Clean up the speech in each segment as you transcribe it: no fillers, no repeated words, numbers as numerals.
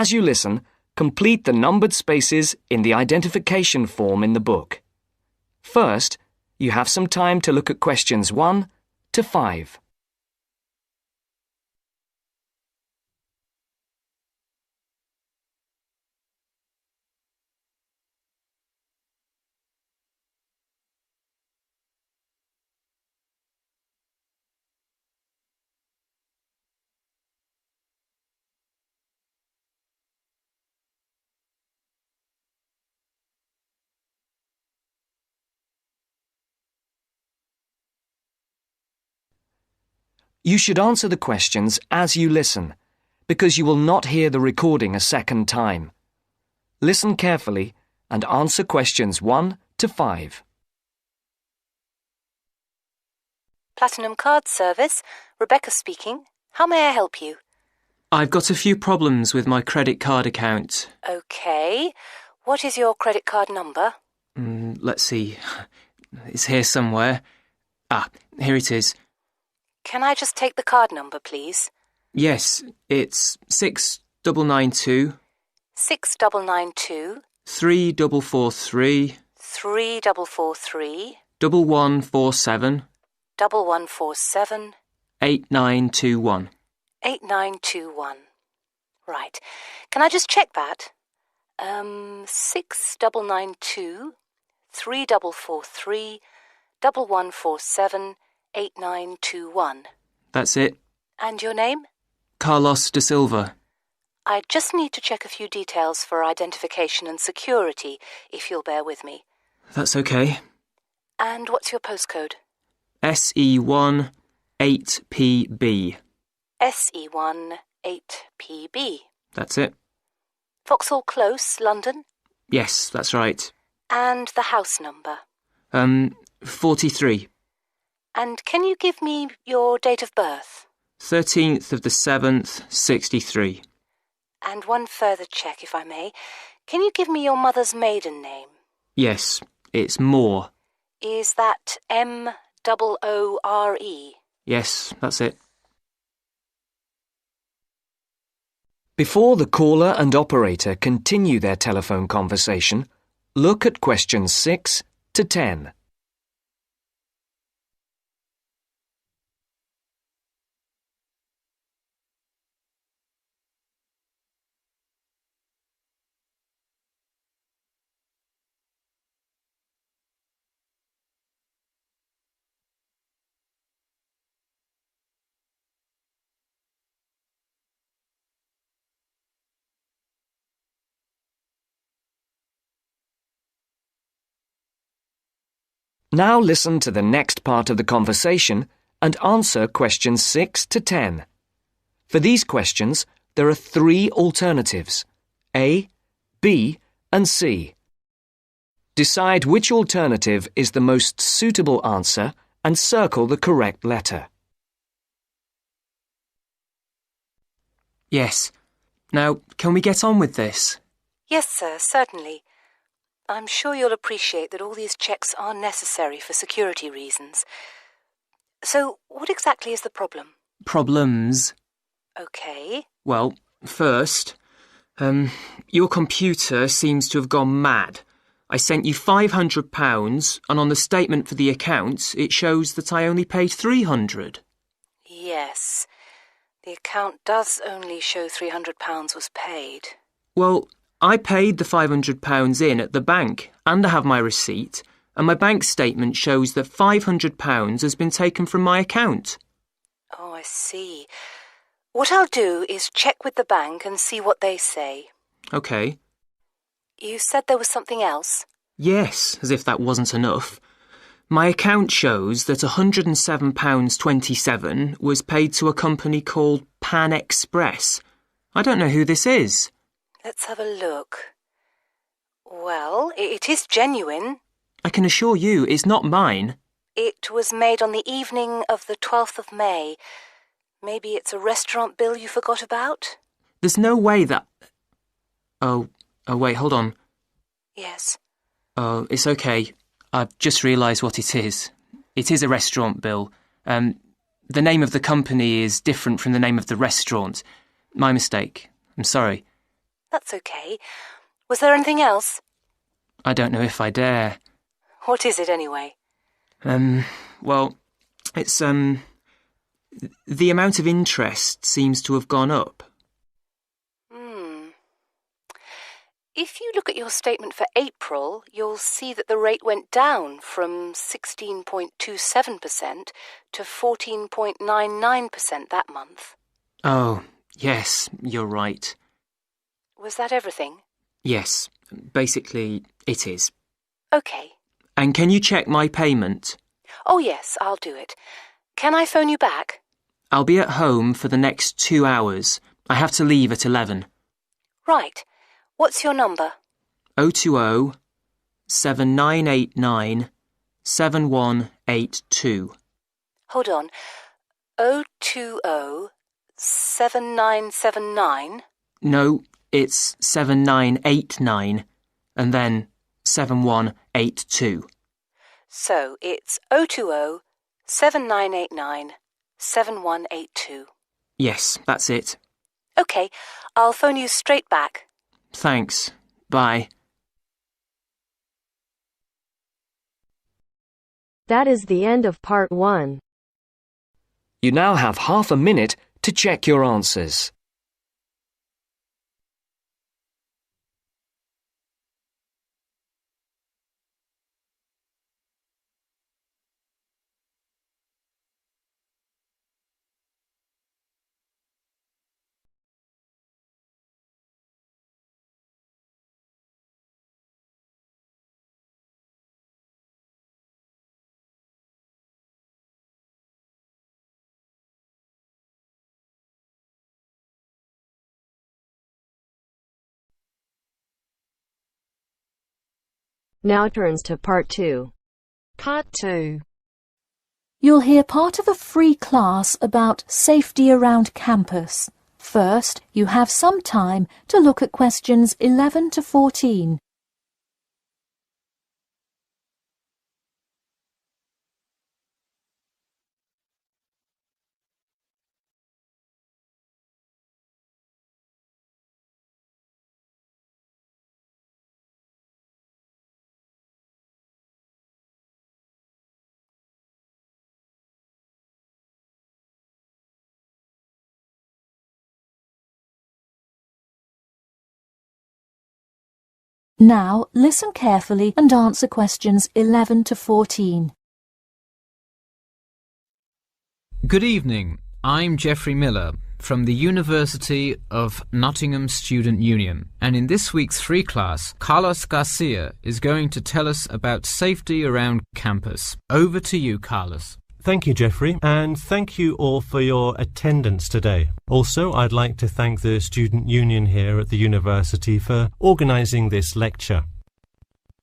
As you listen, complete the numbered spaces in the identification form in the book. First, you have some time to look at questions 1 to 5. You should answer the questions as you listen, because you will not hear the recording a second time. Listen carefully and answer questions 1 to 5. Platinum Card Service, Rebecca speaking. How may I help you? I've got a few problems with my credit card account. Okay. What is your credit card number? Let's see. It's here somewhere. Here it is. Can I just take the card number, please? Yes, it's 6992 6992 3443 3443 1147 1147 8921. 8921. Right. Can I just check that? 6992 3443 1147 8921. That's it. And your name? Carlos de Silva. I just need to check a few details for identification and security, if you'll bear with me. That's okay. And what's your postcode? SE1 8PB. SE1 8PB. That's it. Vauxhall Close, London? Yes, that's right. And the house number? 43. And can you give me your date of birth? 13th of the 7th, 63. And one further check, if I may. Can you give me your mother's maiden name? Yes, it's Moore. Is that Moore? Yes, that's it. Before the caller and operator continue their telephone conversation, look at questions 6 to 10. Now listen to the next part of the conversation and answer questions 6 to 10. For these questions, there are 3 alternatives: A, B, and C. Decide which alternative is the most suitable answer and circle the correct letter. Yes. Now, can we get on with this? Yes, sir, certainly. I'm sure you'll appreciate that all these checks are necessary for security reasons. So, what exactly is the problem? Problems? Okay. Well, first, your computer seems to have gone mad. I sent you £500 and on the statement for the account it shows that I only paid £300. Yes. The account does only show £300 was paid. Well, I paid the £500 in at the bank and I have my receipt, and my bank statement shows that £500 has been taken from my account. Oh, I see. What I'll do is check with the bank and see what they say. OK. You said there was something else? Yes, as if that wasn't enough. My account shows that £107.27 was paid to a company called Pan Express. I don't know who this is. Let's have a look. Well, it is genuine. I can assure you it's not mine. It was made on the evening of the 12th of May. Maybe it's a restaurant bill you forgot about? There's no way that... Oh, wait, hold on. Yes. Oh, it's okay. I've just realised what it is. It is a restaurant bill. The name of the company is different from the name of the restaurant. My mistake. I'm sorry. That's okay. Was there anything else? I don't know if I dare. What is it anyway? Well, it's, the amount of interest seems to have gone up. If you look at your statement for April, you'll see that the rate went down from 16.27% to 14.99% that month. Oh, yes, you're right. Was that everything? Yes, basically, it is. Okay. And can you check my payment? Oh, yes, I'll do it. Can I phone you back? I'll be at home for the next 2 hours. I have to leave at 11. Right. What's your number? 020 7989 7182. Hold on. 020 7979? No, it's 7989 and then 7182. So it's 020 7989 7182. Yes, that's it. Okay, I'll phone you straight back. Thanks. Bye. That is the end of part 1. You now have half a minute to check your answers. Now turns to part 2. Part 2. You'll hear part of a free class about safety around campus. First, you have some time to look at questions 11 to 14. Now, listen carefully and answer questions 11 to 14. Good evening. I'm Geoffrey Miller from the University of Nottingham Student Union, and in this week's free class, Carlos Garcia is going to tell us about safety around campus. Over to you, Carlos. Thank you, Geoffrey, and thank you all for your attendance today. Also, I'd like to thank the Student Union here at the university for organising this lecture.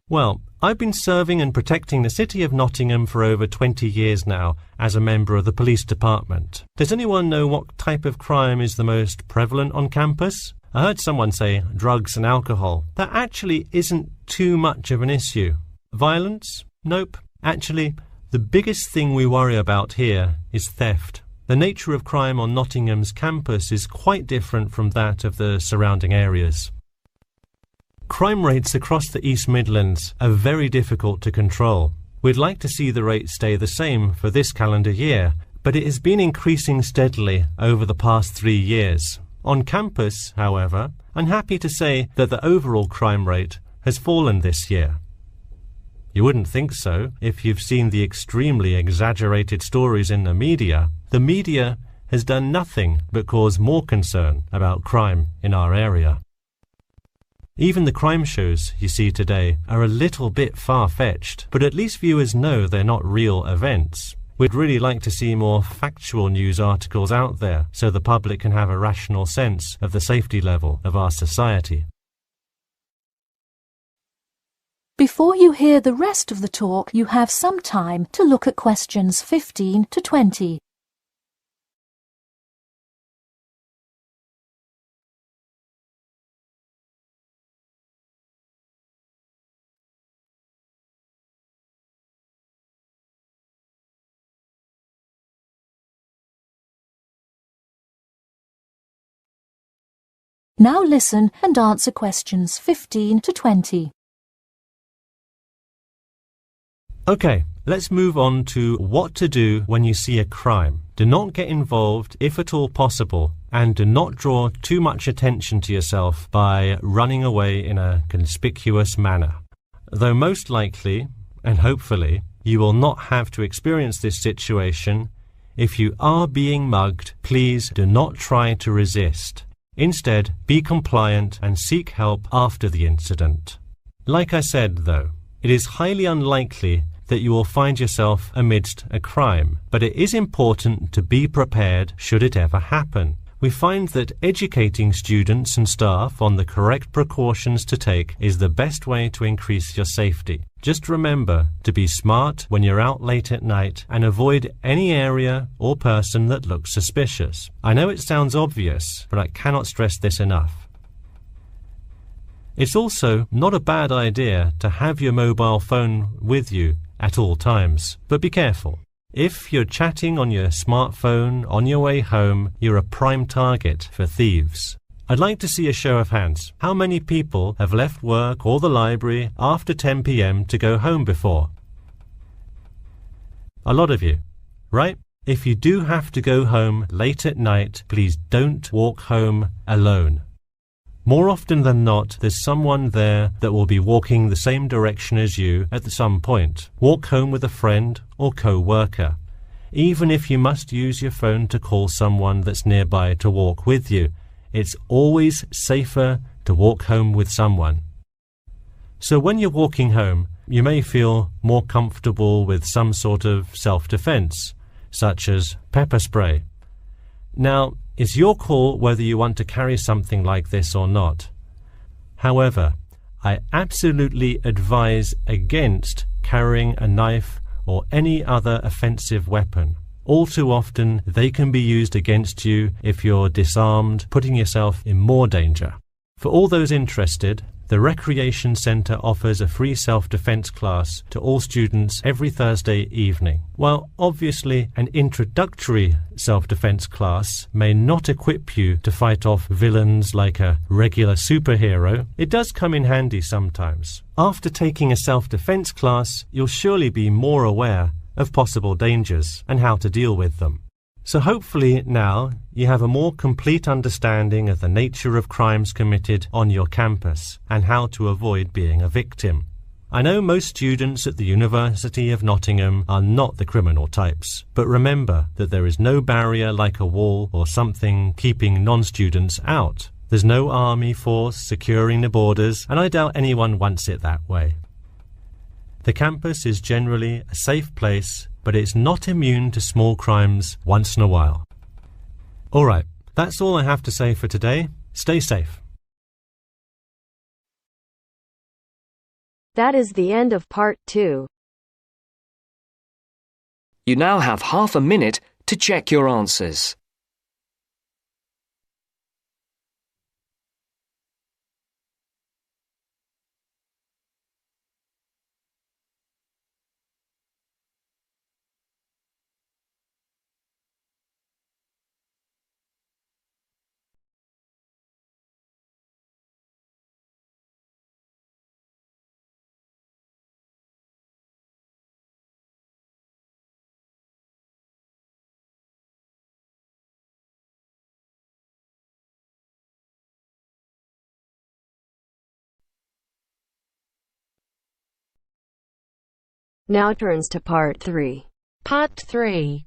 Well, I've been serving and protecting the city of Nottingham for over 20 years now as a member of the police department. Does anyone know what type of crime is the most prevalent on campus? I heard someone say drugs and alcohol. That actually isn't too much of an issue. Violence? Nope. Actually, the biggest thing we worry about here is theft. The nature of crime on Nottingham's campus is quite different from that of the surrounding areas. Crime rates across the East Midlands are very difficult to control. We'd like to see the rate stay the same for this calendar year, but it has been increasing steadily over the past 3 years. On campus, however, I'm happy to say that the overall crime rate has fallen this year. You wouldn't think so if you've seen the extremely exaggerated stories in the media. The media has done nothing but cause more concern about crime in our area. Even the crime shows you see today are a little bit far-fetched, but at least viewers know they're not real events. We'd really like to see more factual news articles out there so the public can have a rational sense of the safety level of our society. Before you hear the rest of the talk, you have some time to look at questions 15 to 20. Now listen and answer questions 15 to 20. Okay, let's move on to what to do when you see a crime. Do not get involved if at all possible, and do not draw too much attention to yourself by running away in a conspicuous manner. Though most likely, and hopefully, you will not have to experience this situation, if you are being mugged, please do not try to resist. Instead, be compliant and seek help after the incident. Like I said, though, it is highly unlikely that you will find yourself amidst a crime, but it is important to be prepared should it ever happen. We find that educating students and staff on the correct precautions to take is the best way to increase your safety. Just remember to be smart when you're out late at night and avoid any area or person that looks suspicious. I know it sounds obvious, but I cannot stress this enough. It's also not a bad idea to have your mobile phone with you at all times, but be careful. If you're chatting on your smartphone on your way home, you're a prime target for thieves. I'd like to see a show of hands. How many people have left work or the library after 10 p.m. to go home before? A lot of you, right? If you do have to go home late at night, please don't walk home alone. More often than not, there's someone there that will be walking the same direction as you at some point. Walk home with a friend or co-worker. Even if you must use your phone to call someone that's nearby to walk with you, it's always safer to walk home with someone. So when you're walking home, you may feel more comfortable with some sort of self-defense, such as pepper spray. Now, it's your call whether you want to carry something like this or not. However, I absolutely advise against carrying a knife or any other offensive weapon. All too often, they can be used against you if you're disarmed, putting yourself in more danger. For all those interested, the Recreation Centre offers a free self-defense class to all students every Thursday evening. While obviously an introductory self-defense class may not equip you to fight off villains like a regular superhero, it does come in handy sometimes. After taking a self-defense class, you'll surely be more aware of possible dangers and how to deal with them. So hopefully now you have a more complete understanding of the nature of crimes committed on your campus and how to avoid being a victim. I know most students at the University of Nottingham are not the criminal types, but remember that there is no barrier like a wall or something keeping non-students out. There's no army force securing the borders, and I doubt anyone wants it that way. The campus is generally a safe place, but it's not immune to small crimes once in a while. Alright, that's all I have to say for today. Stay safe. That is the end of part 2. You now have half a minute to check your answers. Now turns to part 3. Part 3.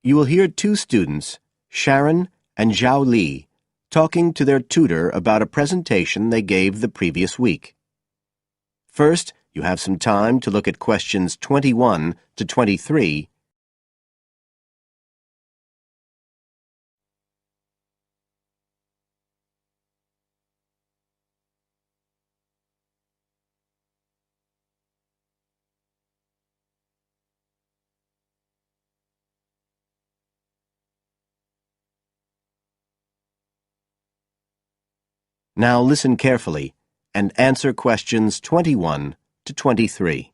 You will hear two students, Sharon and Zhao Li, talking to their tutor about a presentation they gave the previous week. First, you have some time to look at questions 21 to 23. Now listen carefully and answer questions 21 to 23.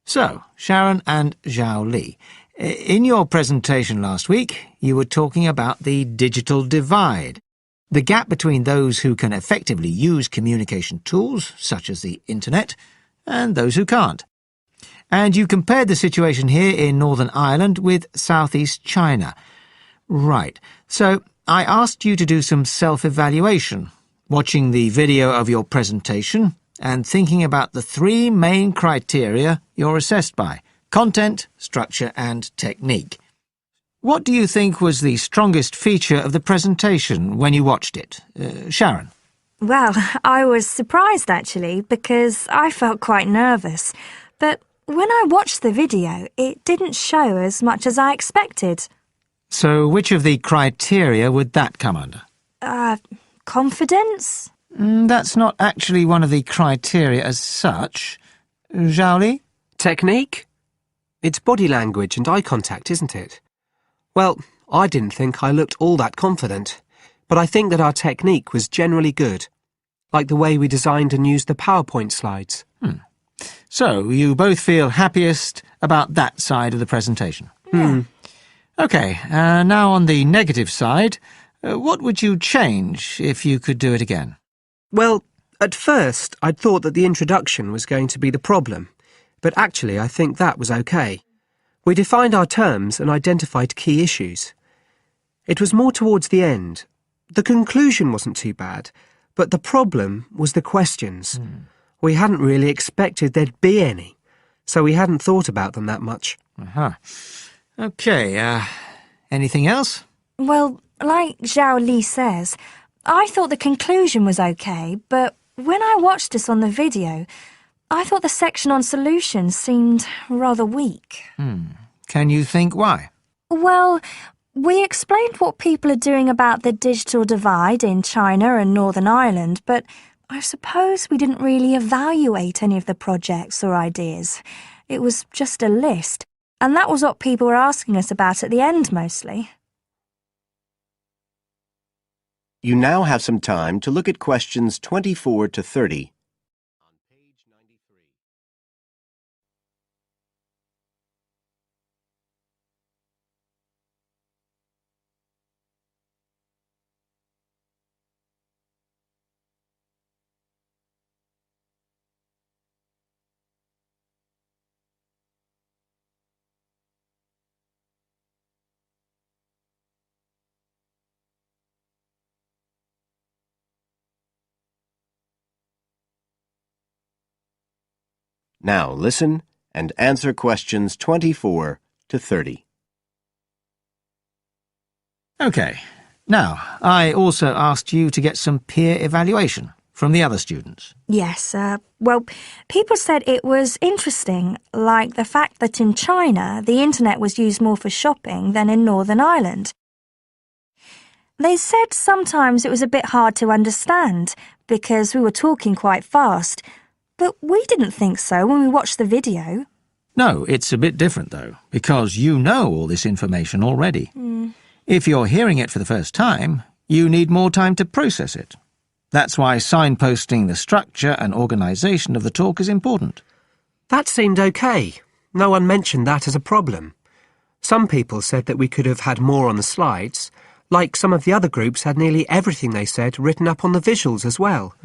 So, Sharon and Zhao Li, In your presentation last week, you were talking about the digital divide, the gap between those who can effectively use communication tools, such as the internet, and those who can't. And you compared the situation here in Northern Ireland with Southeast China. Right. So I asked you to do some self-evaluation, watching the video of your presentation and thinking about the three main criteria you're assessed by: content, structure and technique. What do you think was the strongest feature of the presentation when you watched it? Sharon? Well, I was surprised actually, because I felt quite nervous. But when I watched the video, it didn't show as much as I expected. So which of the criteria would that come under? Confidence? That's not actually one of the criteria as such. Zhao Li? Technique? It's body language and eye contact, isn't it? Well, I didn't think I looked all that confident, but I think that our technique was generally good, like the way we designed and used the PowerPoint slides. So, you both feel happiest about that side of the presentation? Yeah. OK, now on the negative side, what would you change if you could do it again? Well, at first I'd thought that the introduction was going to be the problem, but actually I think that was OK. We defined our terms and identified key issues. It was more towards the end. The conclusion wasn't too bad, but the problem was the questions. We hadn't really expected there'd be any, so we hadn't thought about them that much. OK, anything else? Well, like Zhao Li says, I thought the conclusion was okay, but when I watched this on the video, I thought the section on solutions seemed rather weak. Can you think why? Well, we explained what people are doing about the digital divide in China and Northern Ireland, but I suppose we didn't really evaluate any of the projects or ideas. It was just a list, and that was what people were asking us about at the end mostly. You now have some time to look at questions 24 to 30. On page 93. Now listen and answer questions 24 to 30. OK. Now, I also asked you to get some peer evaluation from the other students. Yes, well, people said it was interesting, like the fact that in China the internet was used more for shopping than in Northern Ireland. They said sometimes it was a bit hard to understand because we were talking quite fast, but we didn't think so when we watched the video. No, it's a bit different, though, because you know all this information already. If you're hearing it for the first time, you need more time to process it. That's why signposting the structure and organisation of the talk is important. That seemed OK. No one mentioned that as a problem. Some people said that we could have had more on the slides, like some of the other groups had nearly everything they said written up on the visuals as well.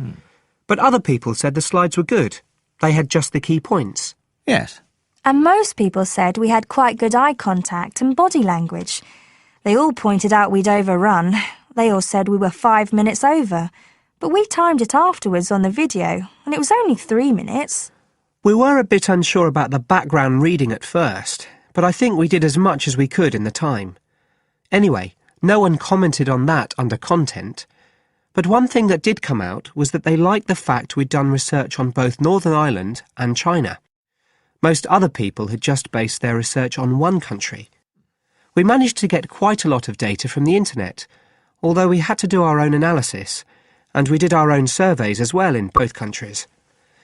But other people said the slides were good. They had just the key points. Yes. And most people said we had quite good eye contact and body language. They all pointed out we'd overrun. They all said we were 5 minutes over. But we timed it afterwards on the video, and it was only 3 minutes. We were a bit unsure about the background reading at first, but I think we did as much as we could in the time. Anyway, no one commented on that under content. But one thing that did come out was that they liked the fact we'd done research on both Northern Ireland and China. Most other people had just based their research on one country. We managed to get quite a lot of data from the internet, although we had to do our own analysis, and we did our own surveys as well in both countries.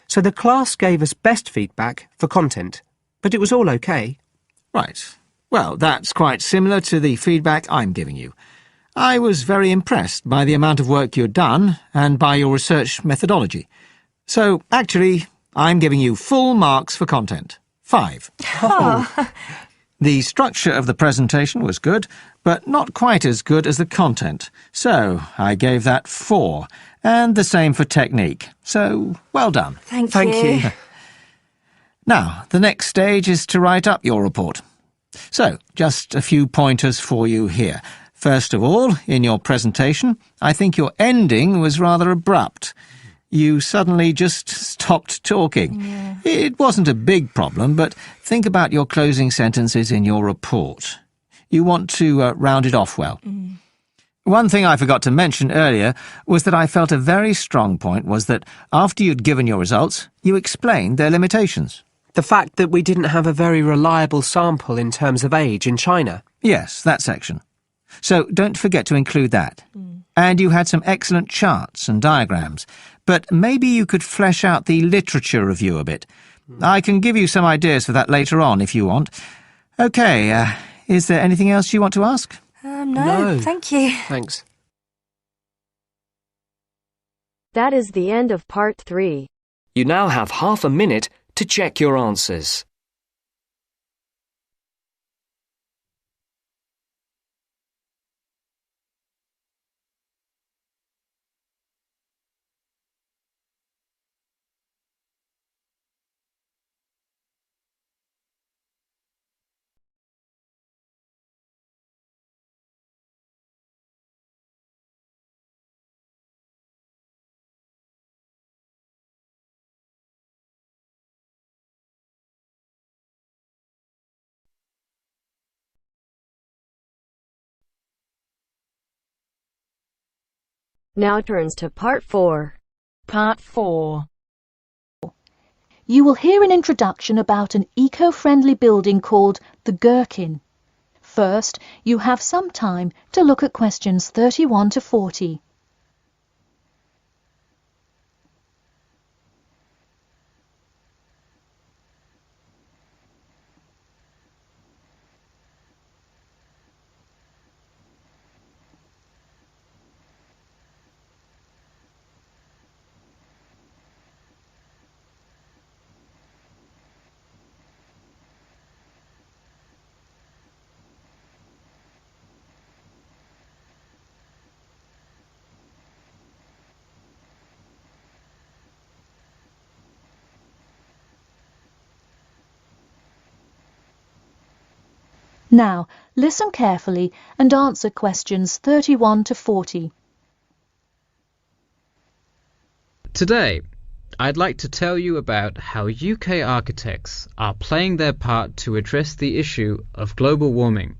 So the class gave us best feedback for content, but it was all OK. Right. Well, that's quite similar to the feedback I'm giving you. I was very impressed by the amount of work you'd done and by your research methodology. So, actually, I'm giving you full marks for content. 5. The structure of the presentation was good, but not quite as good as the content. So I gave that 4, and the same for technique. So, well done. Thank you. Now, the next stage is to write up your report. So, just a few pointers for you here. First of all, in your presentation, I think your ending was rather abrupt. You suddenly just stopped talking. Yeah. It wasn't a big problem, but think about your closing sentences in your report. You want to round it off well. One thing I forgot to mention earlier was that I felt a very strong point was that after you'd given your results, you explained their limitations. The fact that we didn't have a very reliable sample in terms of age in China. Yes, that section. So don't forget to include that. And you had some excellent charts and diagrams, but maybe you could flesh out the literature review a bit. I can give you some ideas for that later on if you want. OK, is there anything else you want to ask? No, thank you. Thanks. That is the end of part 3. You now have half a minute to check your answers. Now turns to part 4. Part 4. You will hear an introduction about an eco-friendly building called the Gherkin. First, you have some time to look at questions 31 to 40. Now, listen carefully and answer questions 31 to 40. Today, I'd like to tell you about how UK architects are playing their part to address the issue of global warming.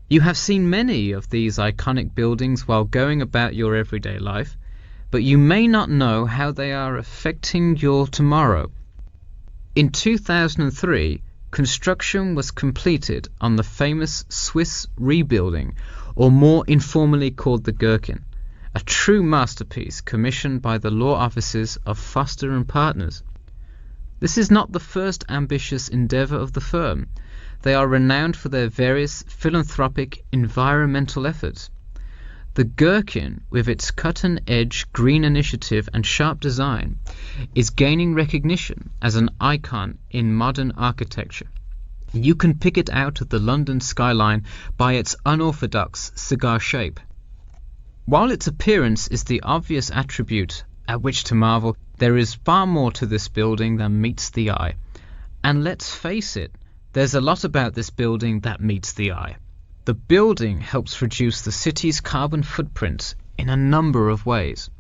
You have seen many of these iconic buildings while going about your everyday life, but you may not know how they are affecting your tomorrow. In 2003, construction was completed on the famous Swiss rebuilding, or more informally called the Gherkin, a true masterpiece commissioned by the law offices of Foster and Partners. This is not the first ambitious endeavour of the firm. They are renowned for their various philanthropic environmental efforts. The Gherkin, with its cutting-edge green initiative and sharp design, is gaining recognition as an icon in modern architecture. You can pick it out of the London skyline by its unorthodox cigar shape. While its appearance is the obvious attribute at which to marvel, there is far more to this building than meets the eye. And let's face it, there's a lot about this building that meets the eye. The building helps reduce the city's carbon footprint in a number of ways.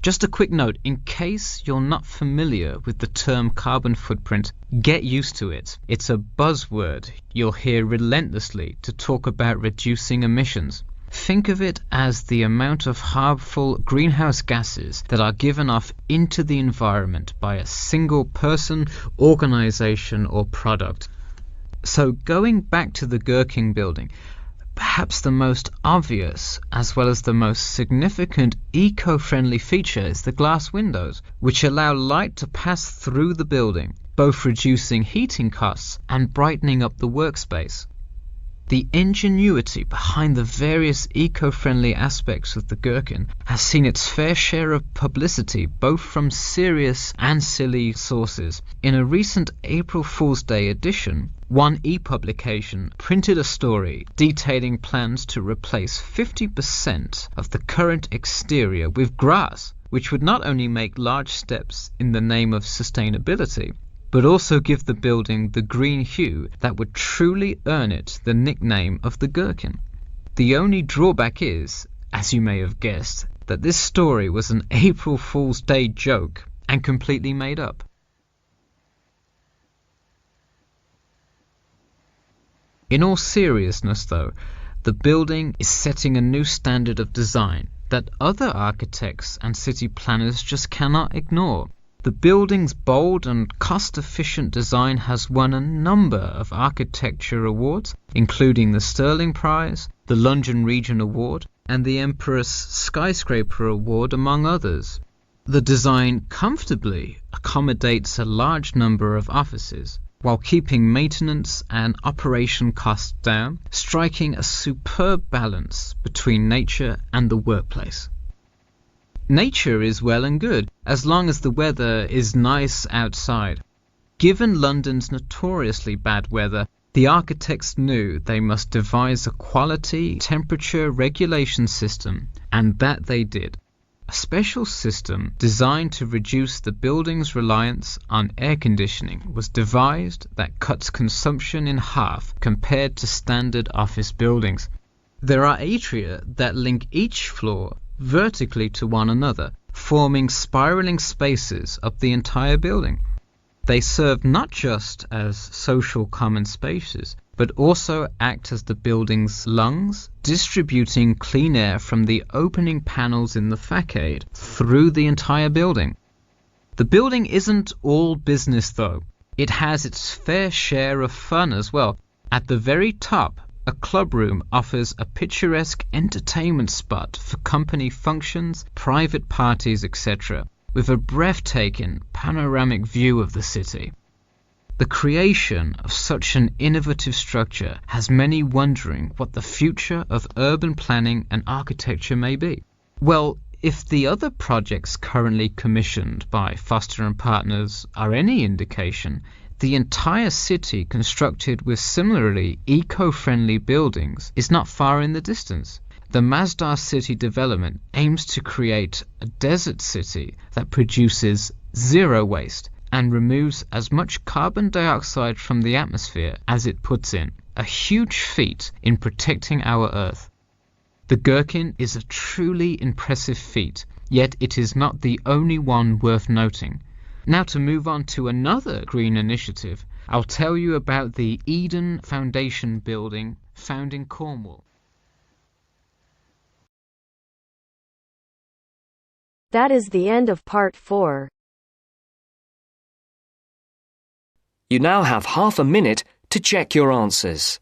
Just a quick note, in case you're not familiar with the term carbon footprint, get used to it. It's a buzzword you'll hear relentlessly to talk about reducing emissions. Think of it as the amount of harmful greenhouse gases that are given off into the environment by a single person, organization, or product. So going back to the Gherkin building, perhaps the most obvious as well as the most significant eco-friendly feature is the glass windows, which allow light to pass through the building, both reducing heating costs and brightening up the workspace. The ingenuity behind the various eco-friendly aspects of the Gherkin has seen its fair share of publicity both from serious and silly sources. In a recent April Fool's Day edition, One e-publication printed a story detailing plans to replace 50% of the current exterior with grass, which would not only make large steps in the name of sustainability, but also give the building the green hue that would truly earn it the nickname of the Gherkin. The only drawback is, as you may have guessed, that this story was an April Fool's Day joke and completely made up. In all seriousness, though, the building is setting a new standard of design that other architects and city planners just cannot ignore. The building's bold and cost-efficient design has won a number of architecture awards, including the Stirling Prize, the London Region Award, and the Empress Skyscraper Award, among others. The design comfortably accommodates a large number of offices, while keeping maintenance and operation costs down, striking a superb balance between nature and the workplace. Nature is well and good, as long as the weather is nice outside. Given London's notoriously bad weather, the architects knew they must devise a quality temperature regulation system, and that they did. A special system designed to reduce the building's reliance on air conditioning was devised that cuts consumption in half compared to standard office buildings. There are atria that link each floor vertically to one another, forming spiraling spaces up the entire building. They serve not just as social common spaces, but also act as the building's lungs, distributing clean air from the opening panels in the facade through the entire building. The building isn't all business, though. It has its fair share of fun as well. At the very top, a club room offers a picturesque entertainment spot for company functions, private parties, etc., with a breathtaking panoramic view of the city. The creation of such an innovative structure has many wondering what the future of urban planning and architecture may be. Well, if the other projects currently commissioned by Foster & Partners are any indication, the entire city constructed with similarly eco-friendly buildings is not far in the distance. The Masdar City development aims to create a desert city that produces zero waste and removes as much carbon dioxide from the atmosphere as it puts in, a huge feat in protecting our Earth. The Gherkin is a truly impressive feat, yet it is not the only one worth noting. Now, to move on to another green initiative, I'll tell you about the Eden Foundation building found in Cornwall. That is the end of part 4. You now have half a minute to check your answers.